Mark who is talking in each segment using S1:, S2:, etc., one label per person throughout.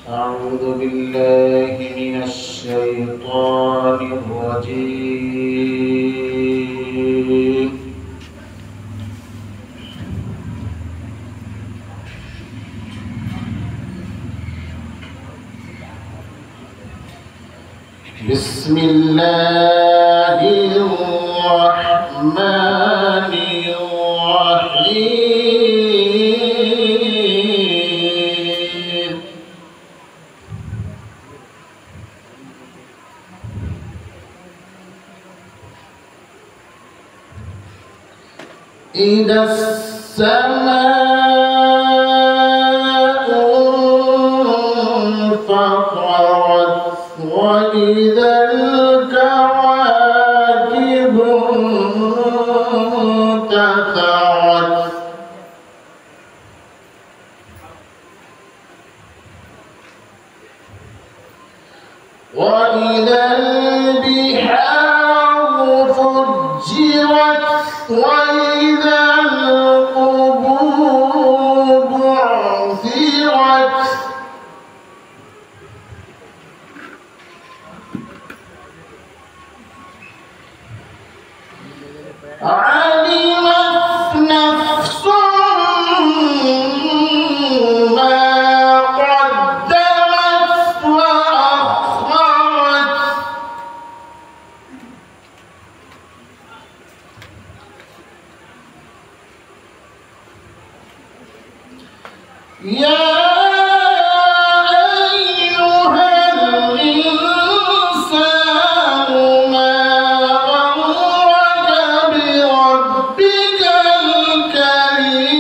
S1: أعوذ بالله من الشيطان الرجيم. بسم الله الرحمن الرحيم. إذا السماء انفطرت وإذا الكواكب انتثرت وإذا البحار فجرت وإذا القبور بعثرت علمت نفس ما قدمت وأخرت يا أيها الإنسان ما غرك بربك الكريم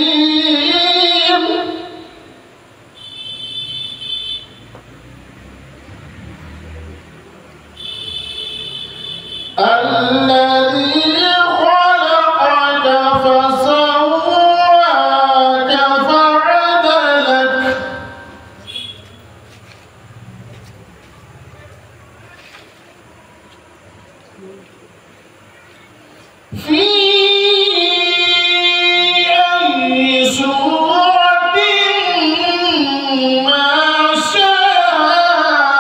S1: الذي خلقك فسواك فعدلك في أي سورة ما شاء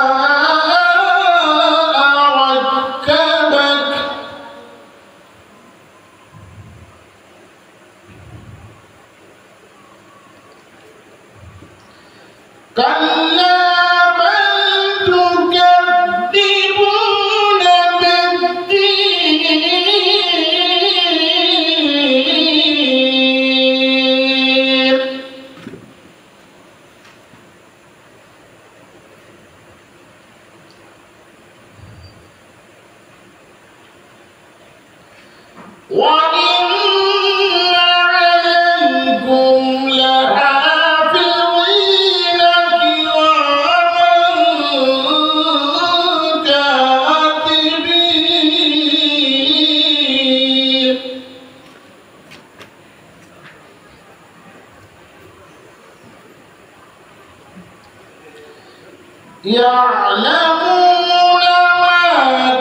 S1: ركبك كلا بل تكذبون بالدين وإن عليكم لحافظين كراما كاتبين يعلمون ما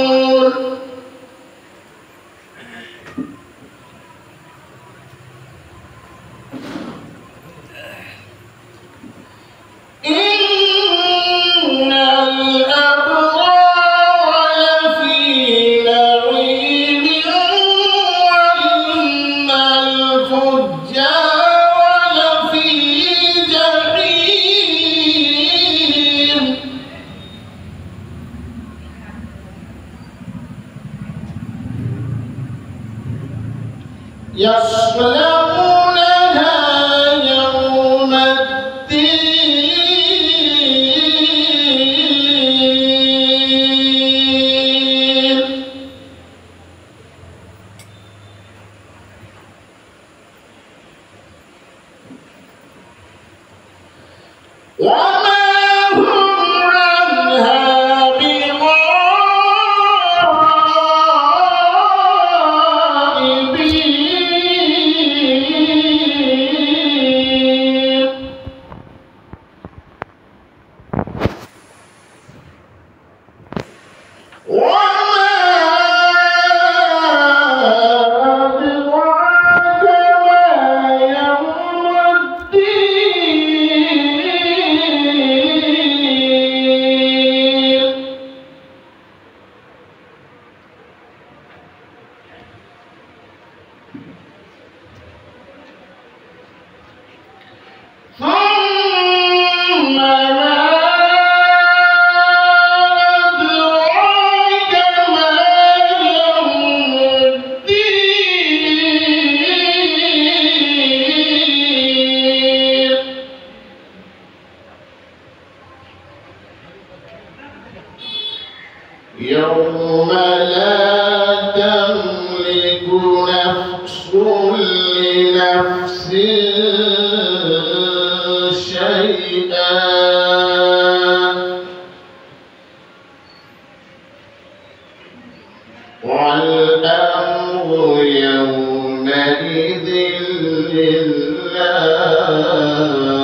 S1: تفعلون إن الأبرار لفي نعيم وإن الفجار لفي جحيم يصلونها يوم الدين وما هم عنها بغائبين وما يوم لا تملك نفس لنفس شيئا والأمر يومئذ لله